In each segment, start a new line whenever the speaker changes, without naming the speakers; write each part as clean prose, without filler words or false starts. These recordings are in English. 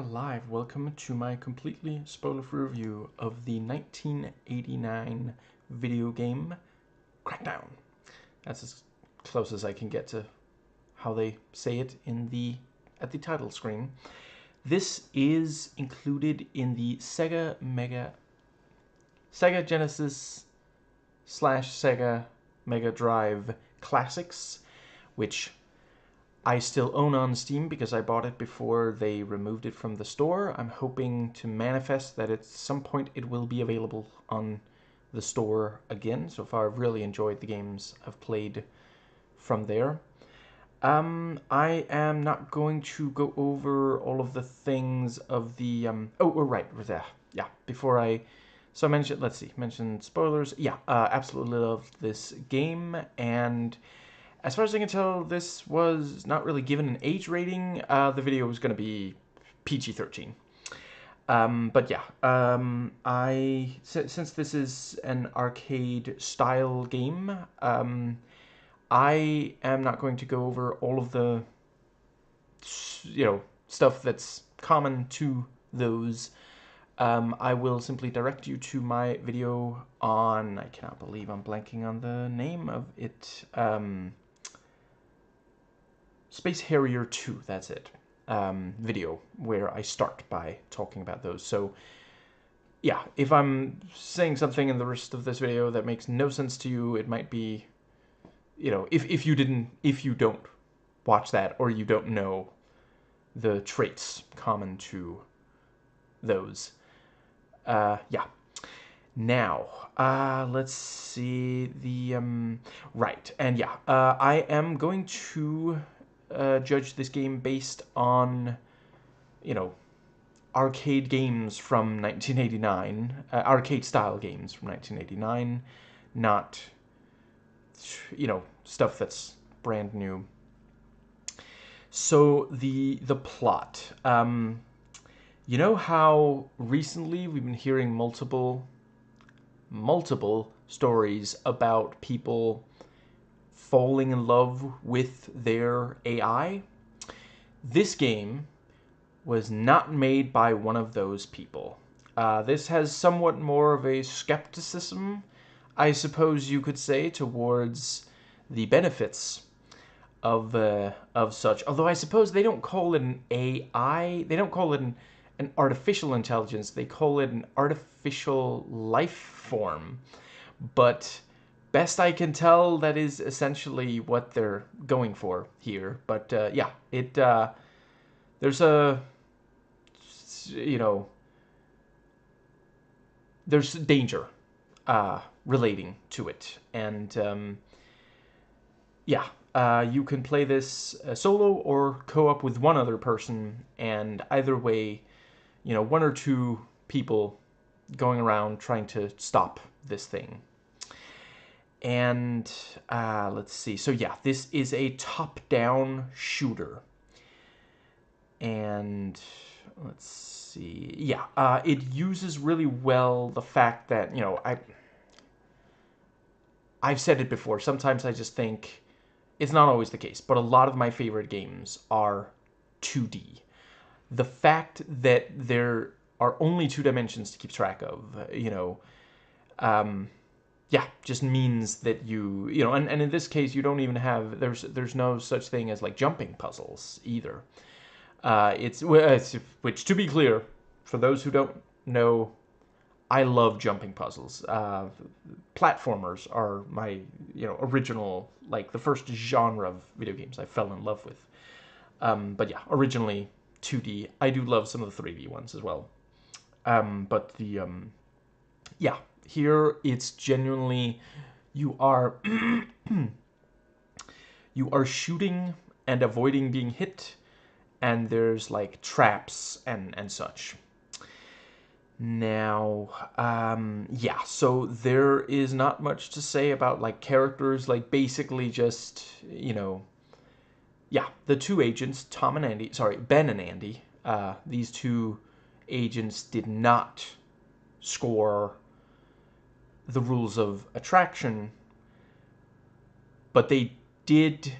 are live. Welcome to my completely spoiler-free review of the 1989 video game Crackdown. That's as close as I can get to how they say it at the title screen. This is included in the SEGA Genesis / SEGA Mega Drive Classics, which I still own on Steam because I bought it before they removed it from the store. I'm hoping to manifest that at some point it will be available on the store again. So far I've really enjoyed the games I've played from there. I am not going to go over all of the things of the... before I... So I mentioned, mention spoilers. Yeah, absolutely love this game, and as far as I can tell, this was not really given an age rating. The video was going to be PG-13. Since this is an arcade-style game, I am not going to go over all of the, stuff that's common to those. I will simply direct you to my video on, I cannot believe I'm blanking on the name of it, Space Harrier 2, that's it, video, where I start by talking about those. So, yeah, if I'm saying something in the rest of this video that makes no sense to you, it might be, if you don't watch that, or you don't know the traits common to those. Yeah. Now, let's see the, right, and yeah, I am going to judge this game based on, arcade games from 1989, arcade-style games from 1989, not, stuff that's brand new. So, the plot. You know how recently we've been hearing multiple stories about people falling in love with their AI? This game was not made by one of those people. This has somewhat more of a skepticism, I suppose you could say, towards the benefits of such. Although I suppose they don't call it an AI. They don't call it an artificial intelligence. They call it an artificial life form. But best I can tell, that is essentially what they're going for here. But yeah, there's a, there's danger relating to it. And yeah, you can play this solo or co-op with one other person, and either way, one or two people going around trying to stop this thing. And let's see. So yeah, this is a top-down shooter. And let's see. Yeah, it uses really well the fact that, I've said it before. Sometimes I just think, it's not always the case, but a lot of my favorite games are 2D. The fact that there are only 2 dimensions to keep track of, yeah, just means that you and in this case, you don't even have, there's no such thing as, like, jumping puzzles, either. Which, to be clear, for those who don't know, I love jumping puzzles. Platformers are my, original, like, the first genre of video games I fell in love with. But yeah, originally 2D. I do love some of the 3D ones as well. But the, yeah, here it's genuinely, you are, you are shooting and avoiding being hit, and there's, like, traps and such. Now, yeah, so there is not much to say about, like, characters, like, basically just, yeah, the 2 agents, Ben and Andy, these 2 agents did not score the rules of attraction, but they did,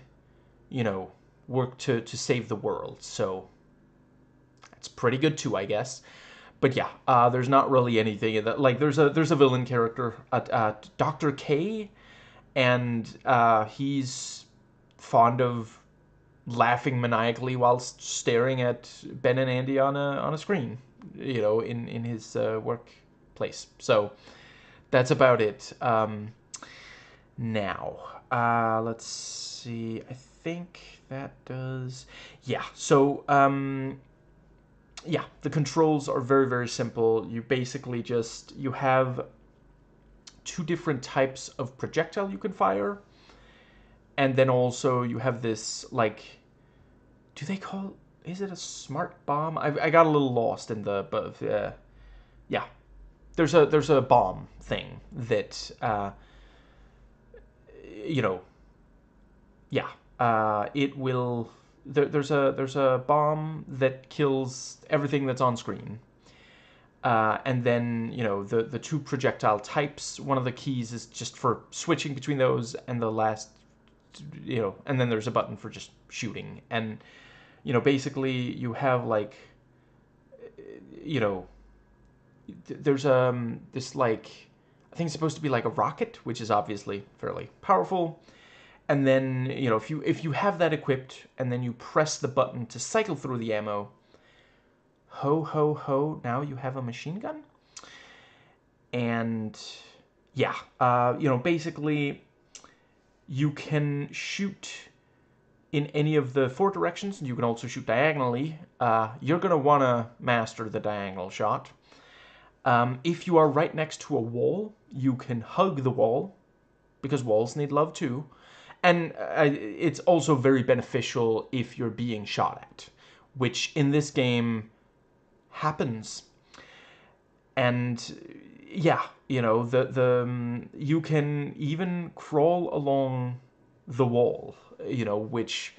work to save the world, so It's pretty good too, I guess. But yeah, there's not really anything in that. Like, there's a villain character, Dr. K, and he's fond of laughing maniacally whilst staring at Ben and Andy on a screen, in his workplace. So that's about it. Now, let's see. I think that does. Yeah. So, yeah, the controls are very, very simple. You basically you have two different types of projectile you can fire. And then also you have this, like, is it a smart bomb? I got a little lost in but yeah. There's a bomb thing that, yeah, it will, there's a bomb that kills everything that's on screen. And then, the two projectile types, one of the keys is just for switching between those, and the last, and then there's a button for just shooting. And, basically you have, like, there's this, like, I think it's supposed to be like a rocket, which is obviously fairly powerful. And then, if you have that equipped, and then you press the button to cycle through the ammo, ho, ho, ho, now you have a machine gun. And, yeah, basically, you can shoot in any of the four directions. You can also shoot diagonally. You're going to want to master the diagonal shot. If you are right next to a wall, you can hug the wall, because walls need love too. And it's also very beneficial if you're being shot at, which in this game happens. And yeah, you can even crawl along the wall, which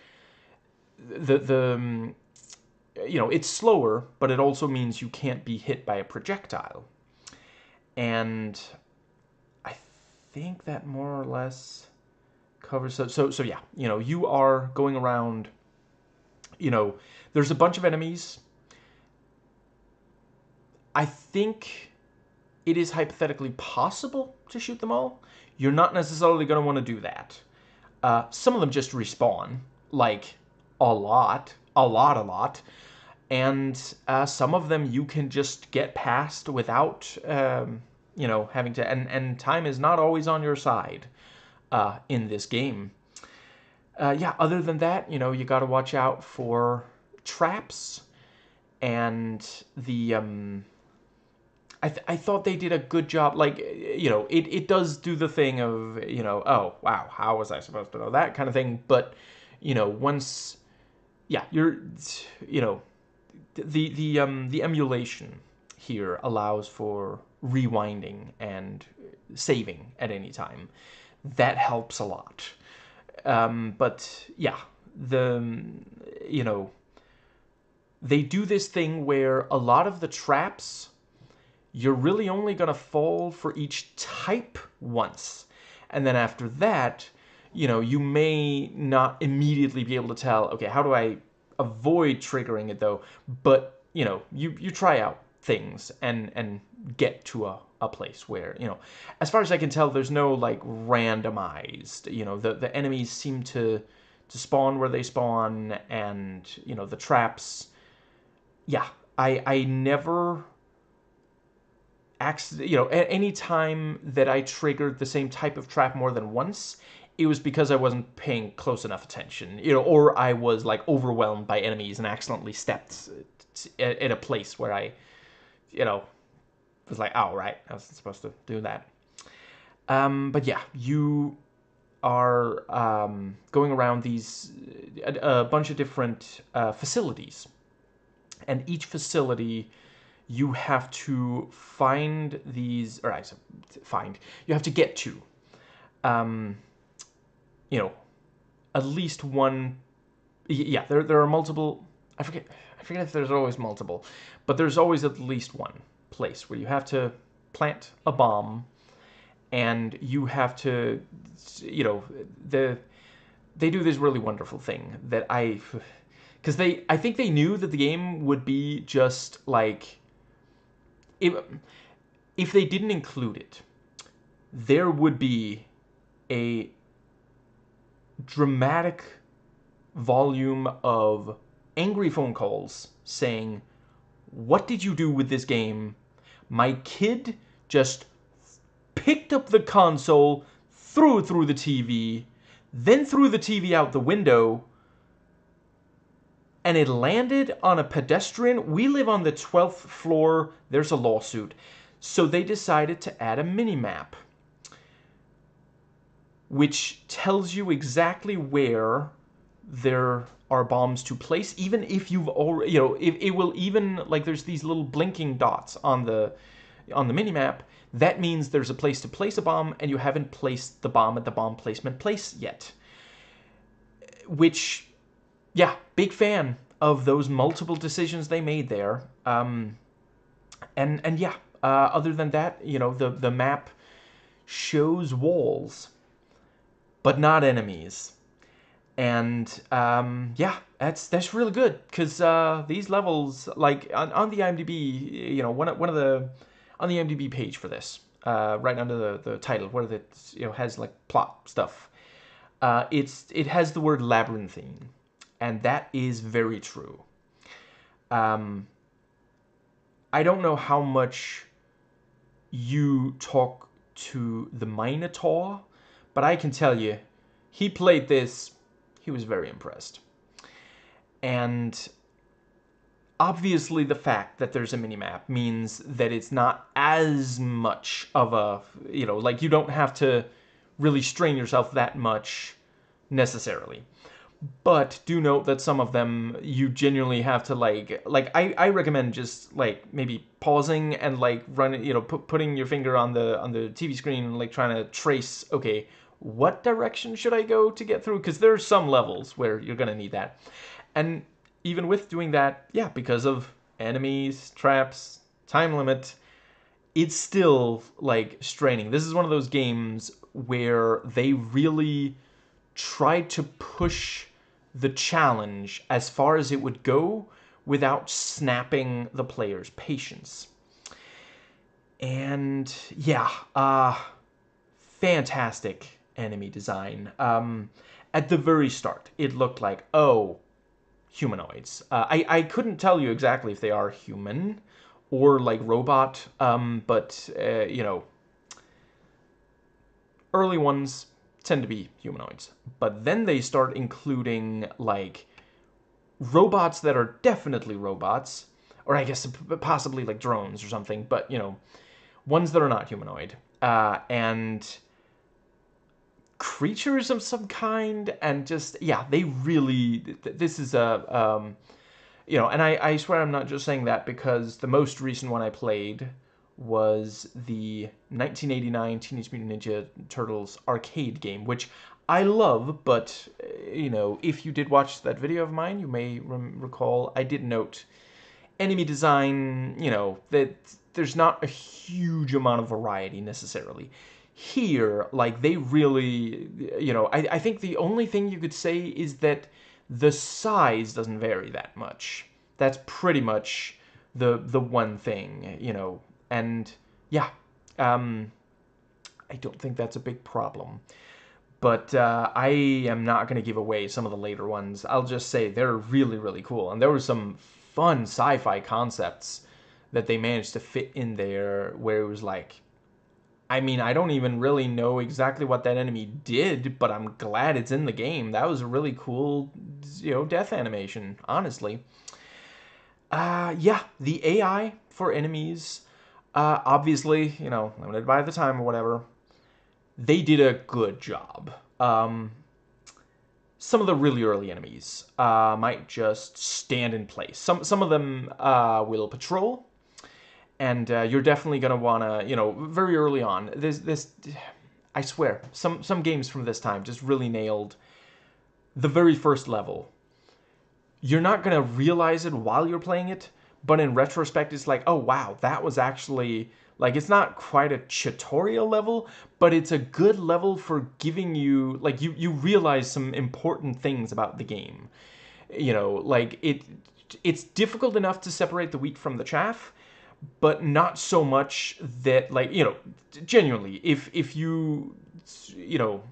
it's slower, but it also means you can't be hit by a projectile. And I think that more or less covers. So yeah, you are going around, there's a bunch of enemies. I think it is hypothetically possible to shoot them all. You're not necessarily going to want to do that. Some of them just respawn, like, a lot. And some of them you can just get past without, having to... And time is not always on your side in this game. Yeah, other than that, you got to watch out for traps. And the... I thought they did a good job. Like, it does do the thing of, oh, wow, how was I supposed to know that kind of thing? But, once, yeah, the emulation here allows for rewinding and saving at any time. That helps a lot. But, yeah, they do this thing where a lot of the traps, you're really only going to fall for each type once. And then after that, you may not immediately be able to tell, okay, how do I avoid triggering it though? But, you try out things and get to a place where, as far as I can tell, there's no, like, randomized, the enemies seem to spawn where they spawn, and, the traps, yeah, I never... any time that I triggered the same type of trap more than once, it was because I wasn't paying close enough attention, or I was, like, overwhelmed by enemies and accidentally stepped at a place where I, was like, oh, right, I wasn't supposed to do that. But yeah, you are going around these, a bunch of different facilities, and each facility, you have to find these, or you have to get to, at least one, yeah, there are multiple, I forget if there's always multiple, but there's always at least one place where you have to plant a bomb, and you have to, they do this really wonderful thing that because I think they knew that the game would be just like, if they didn't include it, there would be a dramatic volume of angry phone calls saying, "What did you do with this game? My kid just picked up the console, threw it through the TV, then threw the TV out the window, and it landed on a pedestrian. We live on the 12th floor. There's a lawsuit." So they decided to add a mini-map, which tells you exactly where there are bombs to place, even if you've already, it will even, like, there's these little blinking dots on the minimap. That means there's a place to place a bomb, and you haven't placed the bomb at the bomb placement place yet. Which, yeah, big fan of those multiple decisions they made there. And yeah, other than that, the map shows walls, but not enemies. And yeah, that's really good, because these levels, like on the IMDb, on the IMDb page for this, right under the title, where it has like plot stuff, it has the word labyrinthine, and that is very true. I don't know how much you talk to the Minotaur, but I can tell you, he played this. He was very impressed. And obviously the fact that there's a minimap means that it's not as much of a, like, you don't have to really strain yourself that much necessarily. But do note that some of them you genuinely have to I recommend just like maybe pausing and like running, putting your finger on the TV screen and like trying to trace, okay, what direction should I go to get through? Because there are some levels where you're gonna need that. And even with doing that, yeah, because of enemies, traps, time limit, it's still like straining. This is one of those games where they really tried to push the challenge as far as it would go without snapping the player's patience. And yeah, fantastic enemy design. At the very start, it looked like, oh, humanoids. I couldn't tell you exactly if they are human or like robot, but early ones tend to be humanoids. But then they start including like robots that are definitely robots, or I guess possibly like drones or something, but ones that are not humanoid, and creatures of some kind. And just, yeah, they really, this is a and I swear I'm not just saying that, because the most recent one I played was the 1989 Teenage Mutant Ninja Turtles arcade game, which I love, but, if you did watch that video of mine, you may recall I did note enemy design, that there's not a huge amount of variety necessarily. Here, like, they really, I think the only thing you could say is that the size doesn't vary that much. That's pretty much the one thing, and yeah, I don't think that's a big problem. But I am not going to give away some of the later ones. I'll just say they're really, really cool. And there were some fun sci-fi concepts that they managed to fit in there, where it was like, I mean, I don't even really know exactly what that enemy did, but I'm glad it's in the game. That was a really cool, death animation, honestly. Yeah, the AI for enemies, obviously, limited by the time or whatever, they did a good job. Some of the really early enemies might just stand in place. Some of them will patrol, and you're definitely gonna wanna, very early on. This, I swear, some games from this time just really nailed the very first level. You're not gonna realize it while you're playing it, but in retrospect, it's like, oh wow, that was actually, like, it's not quite a tutorial level, but it's a good level for giving you, like, you realize some important things about the game. You know, like it's difficult enough to separate the wheat from the chaff, but not so much that, like, you know, genuinely, if you, you know,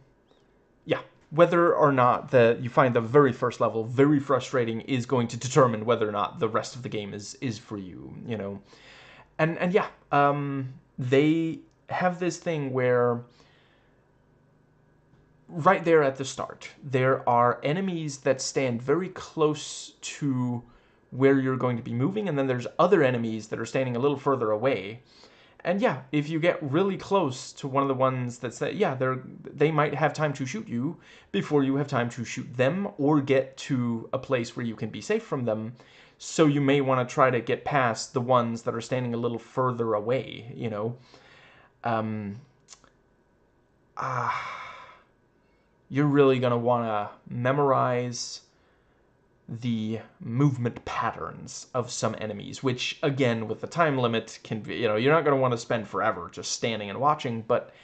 yeah, whether or not you find the very first level very frustrating is going to determine whether or not the rest of the game is for you, you know. And yeah, they have this thing where right there at the start, there are enemies that stand very close to where you're going to be moving, and then there's other enemies that are standing a little further away. And yeah, if you get really close to one of the ones that say, yeah, they might have time to shoot you before you have time to shoot them or get to a place where you can be safe from them. So you may want to try to get past the ones that are standing a little further away, you know. You're really going to want to memorize the movement patterns of some enemies, which, again, with the time limit, can be, you know, you're not going to want to spend forever just standing and watching, but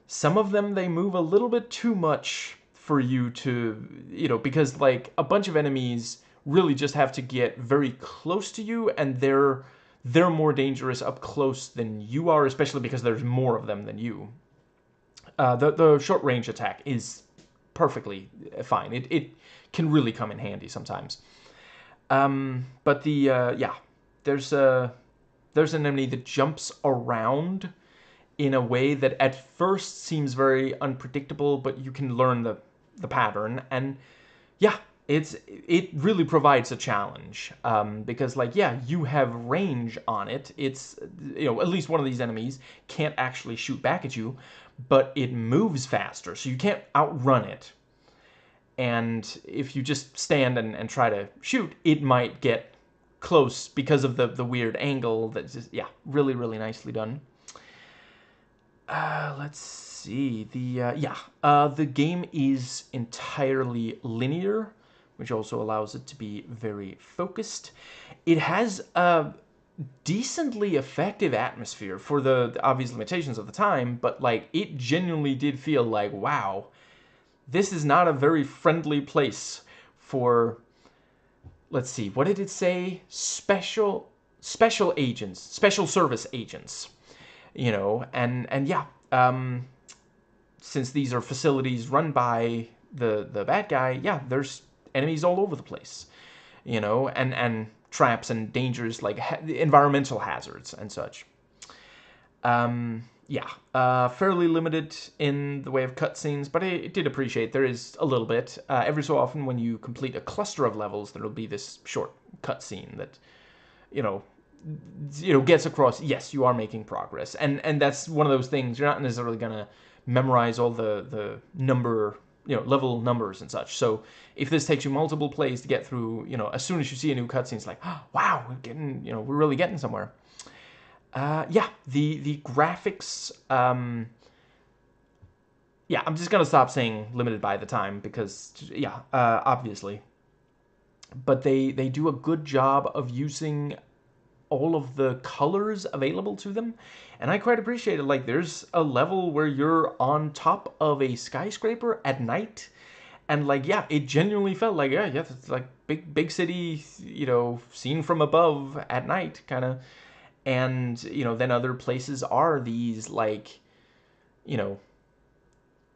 some of them, they move a little bit too much for you to, you know, because, like, a bunch of enemies really just have to get very close to you, and they're more dangerous up close than you are, especially because there's more of them than you. The short range attack is perfectly fine. It can really come in handy sometimes. But yeah, there's an enemy that jumps around in a way that at first seems very unpredictable, but you can learn the pattern, and yeah, it really provides a challenge, because, like, yeah, you have range on it. It's, you know, at least one of these enemies can't actually shoot back at you, but it moves faster, so you can't outrun it. And if you just stand and try to shoot, it might get close because of the weird angle. That's just, yeah, really, really nicely done. Let's see. The game is entirely linear, which also allows it to be very focused. It has a decently effective atmosphere for the obvious limitations of the time, but, like, it genuinely did feel like, wow, this is not a very friendly place for, let's see, what did it say? Special agents, special service agents, you know, and yeah, since these are facilities run by the bad guy, yeah, there's enemies all over the place, you know, and traps and dangers, like environmental hazards and such. Yeah, fairly limited in the way of cutscenes, but I did appreciate there is a little bit. Every so often when you complete a cluster of levels, there'll be this short cutscene that, you know, gets across, yes, you are making progress. And that's one of those things, you're not necessarily going to memorize all the number, you know, level numbers and such. So if this takes you multiple plays to get through, you know, as soon as you see a new cutscene, it's like, oh, wow, we're really getting somewhere. Yeah, the graphics, yeah, I'm just gonna stop saying limited by the time because, yeah, obviously. But they do a good job of using all of the colors available to them, and I quite appreciate it. Like, there's a level where you're on top of a skyscraper at night, and, like, yeah, it genuinely felt like, yeah, it's like big city, you know, seen from above at night, kind of. And, you know, then other places are these, like, you know,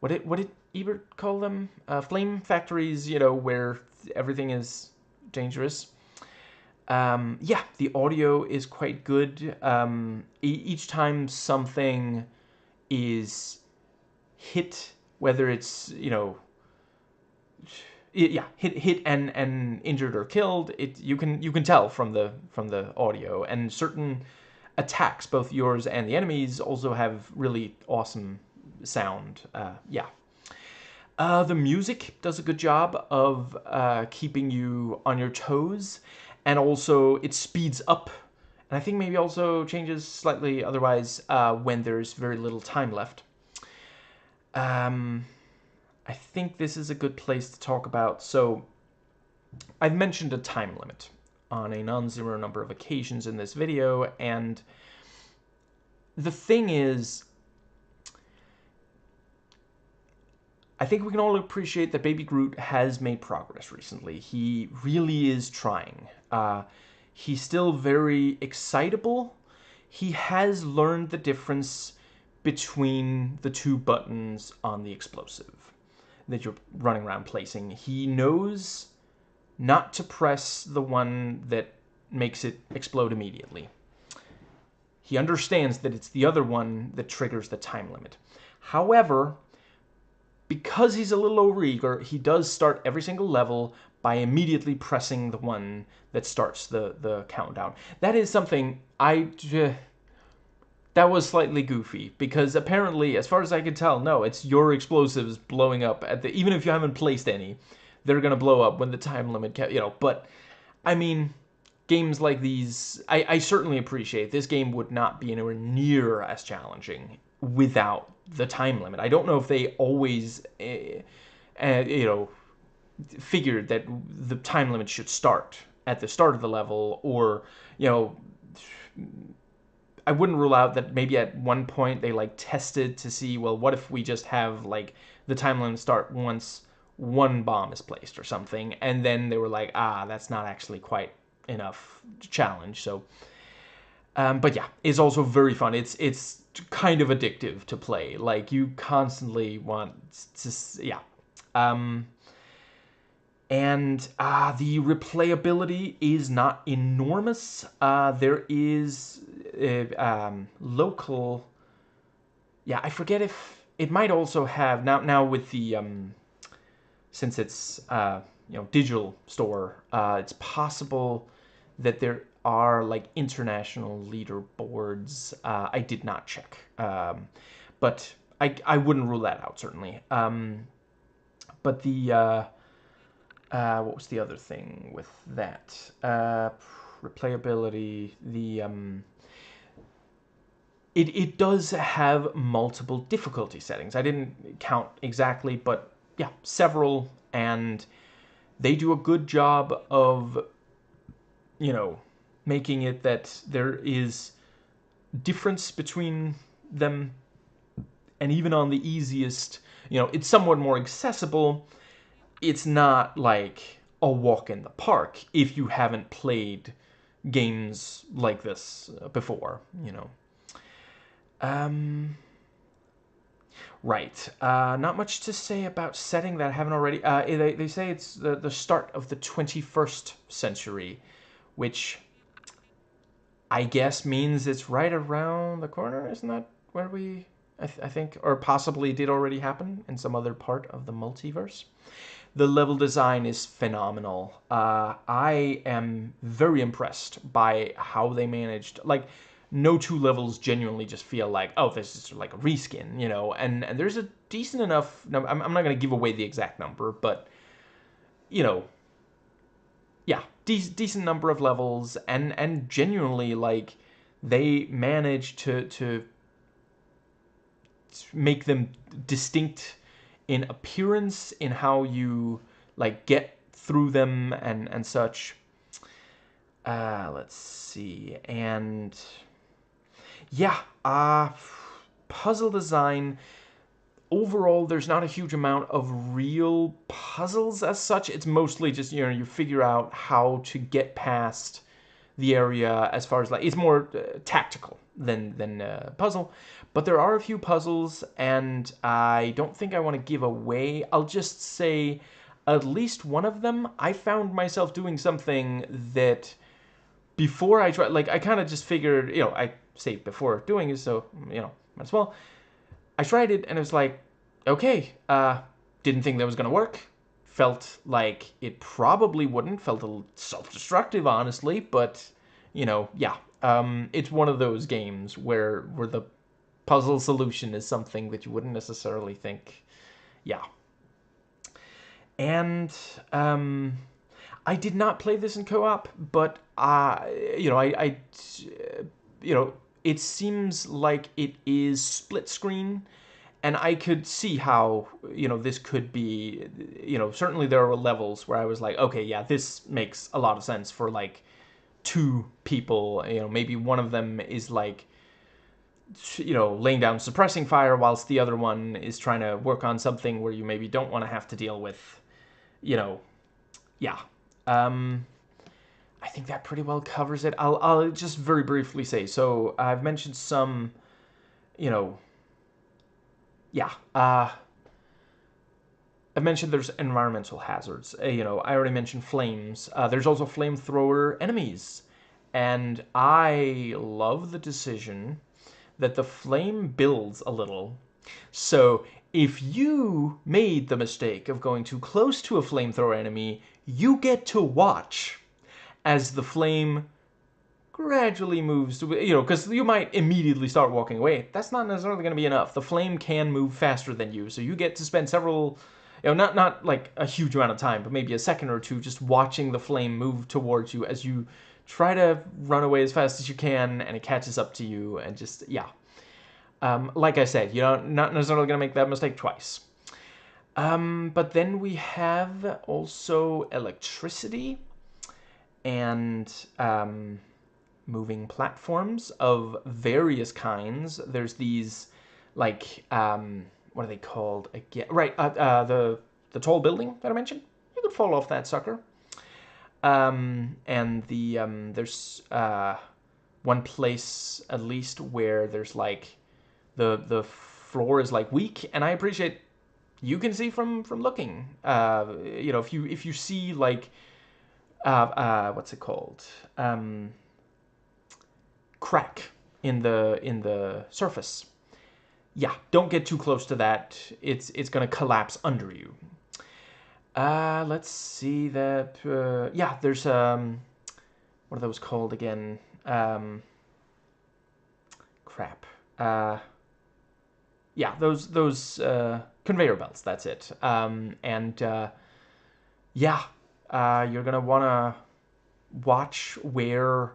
what did Ebert call them? Flame factories, you know, where everything is dangerous. Yeah, the audio is quite good. Each time something is hit, whether it's, you know, yeah, hit and injured or killed, you can tell from the audio. And certain attacks, both yours and the enemies, also have really awesome sound. Yeah. The music does a good job of keeping you on your toes, and also it speeds up, and I think maybe also changes slightly otherwise when there's very little time left. I think this is a good place to talk about. So I've mentioned a time limit on a non-zero number of occasions in this video, and the thing is, I think we can all appreciate that Baby Groot has made progress recently. He really is trying. He's still very excitable. He has learned the difference between the two buttons on the explosive that you're running around placing. He knows not to press the one that makes it explode immediately. He understands that it's the other one that triggers the time limit. However, because he's a little overeager, he does start every single level by immediately pressing the one that starts the countdown. That is something that was slightly goofy, because apparently, as far as I can tell, no, it's your explosives blowing up even if you haven't placed any, they're gonna blow up when the time limit, but I mean, games like these, I certainly appreciate. This game would not be anywhere near as challenging without the time limit. I don't know if they always, figured that the time limit should start at the start of the level, or, I wouldn't rule out that maybe at one point they tested to see, well, what if we just have the time limit start once one bomb is placed or something, and then they were like, that's not actually quite enough challenge. So but yeah, it's also very fun. It's kind of addictive to play. You constantly want to, yeah. And the replayability is not enormous. There is local, yeah, I forget if it might also have now with the since it's digital store, it's possible that there are international leaderboards. I did not check, but I wouldn't rule that out, certainly. But the what was the other thing with that? Replayability. The it does have multiple difficulty settings. I didn't count exactly, but yeah, several, and they do a good job of making it that there is difference between them, and even on the easiest, it's somewhat more accessible. It's not like a walk in the park if you haven't played games like this before, Right. Not much to say about setting that I haven't already. They say it's the start of the 21st century, which I guess means it's right around the corner. Isn't that where I think, or possibly did already happen in some other part of the multiverse? The level design is phenomenal. I am very impressed by how they managed. No two levels genuinely just feel like, oh, this is like a reskin, and there's a decent enough. I'm not going to give away the exact number, but yeah, decent number of levels, and genuinely they managed to make them distinct in appearance, in how you get through them and such. Let's see, and yeah, puzzle design. Overall, there's not a huge amount of real puzzles as such. It's mostly just, you figure out how to get past the area, as far as it's more tactical than puzzle. But there are a few puzzles, and I don't think I want to give away. I'll just say at least one of them, I found myself doing something that before I tried, I kind of just figured, I saved before doing it, so, might as well. I tried it, and it was like, okay, didn't think that was going to work. Felt like it probably wouldn't. Felt a little self-destructive, honestly, but, yeah. It's one of those games where the puzzle solution is something that you wouldn't necessarily think, yeah. And, I did not play this in co-op, but, it seems like it is split screen, and I could see how, this could be, certainly there are levels where I was like, okay, yeah, this makes a lot of sense for, two people, maybe one of them is, laying down suppressing fire, whilst the other one is trying to work on something where you maybe don't want to have to deal with, yeah. I think that pretty well covers it. I'll just very briefly say, so I've mentioned some, yeah. I've mentioned there's environmental hazards. I already mentioned flames. There's also flamethrower enemies. And I love the decision that the flame builds a little. So if you made the mistake of going too close to a flamethrower enemy, you get to watch as the flame gradually moves to, because you might immediately start walking away. That's not necessarily going to be enough. The flame can move faster than you, so you get to spend several, not like a huge amount of time, but maybe a second or two just watching the flame move towards you as you try to run away as fast as you can, and it catches up to you, and just, yeah. Like I said, you're not necessarily going to make that mistake twice. But then we have also electricity and moving platforms of various kinds. There's these, like, what are they called again? Right, the tall building that I mentioned. You could fall off that sucker. And there's one place at least where there's like the floor is like weak, and I appreciate you can see from looking. If you see like what's it called? Crack in the surface. Yeah, don't get too close to that. It's gonna collapse under you. Let's see that. Yeah, there's what are those called again? Crap. Yeah, those conveyor belts. That's it. Yeah, you're gonna wanna watch where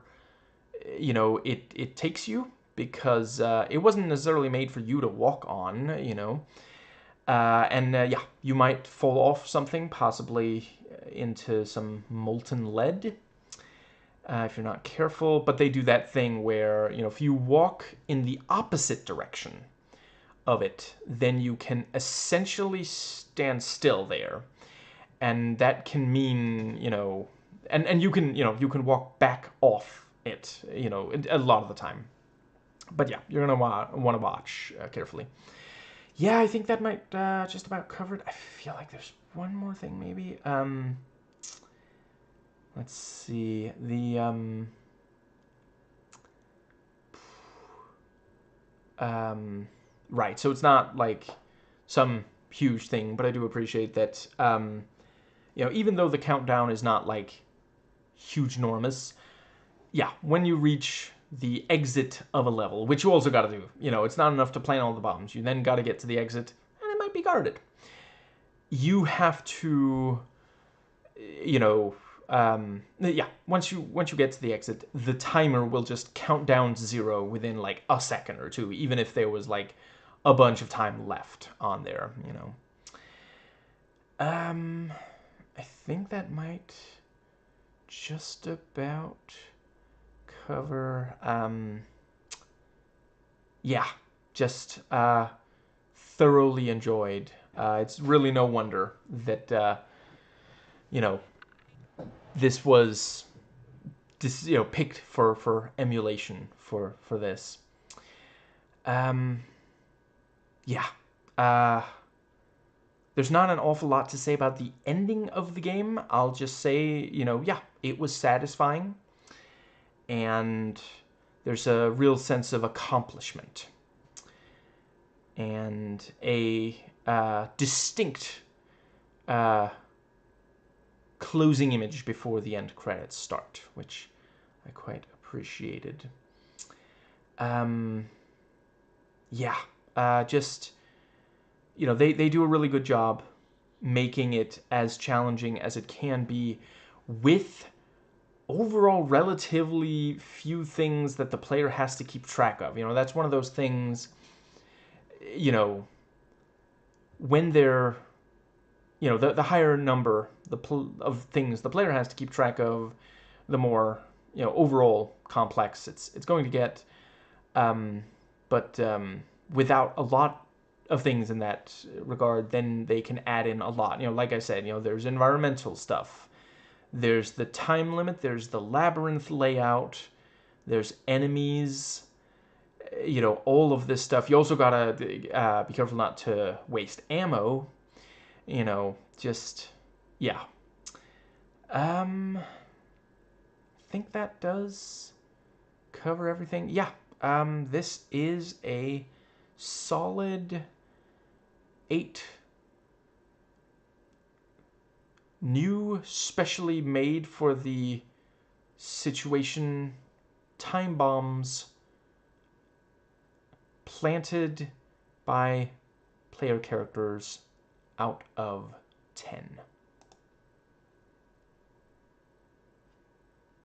it takes you, because it wasn't necessarily made for you to walk on. Yeah, you might fall off something, possibly into some molten lead, if you're not careful. But they do that thing where, if you walk in the opposite direction of it, then you can essentially stand still there. And that can mean, and you can walk back off it, a lot of the time. But yeah, you're going to want to watch carefully. Yeah, I think that might just about cover it. I feel like there's one more thing, maybe. Let's see. Right, so it's not like some huge thing, but I do appreciate that, even though the countdown is not like huge enormous, yeah, when you reach the exit of a level, which you also got to do. It's not enough to plant all the bombs. You then got to get to the exit, and it might be guarded. You have to, yeah. Once you get to the exit, the timer will just count down to 0 within like a second or two, even if there was like a bunch of time left on there. I think that might just about cover. Yeah, just thoroughly enjoyed. It's really no wonder that this was picked for emulation for this. Yeah. There's not an awful lot to say about the ending of the game. I'll just say, yeah, it was satisfying. And there's a real sense of accomplishment. And a distinct closing image before the end credits start, which I quite appreciated. Yeah, just, they do a really good job making it as challenging as it can be, with overall relatively few things that the player has to keep track of. That's one of those things, when they're, the higher number of things the player has to keep track of, the more, overall complex it's going to get. But without a lot of things in that regard, then they can add in a lot. Like I said, there's environmental stuff. There's the time limit. There's the labyrinth layout. There's enemies. All of this stuff. You also gotta be careful not to waste ammo. Yeah. I think that does cover everything. Yeah. This is a solid 8. New, specially made for the situation time bombs planted by player characters out of 10.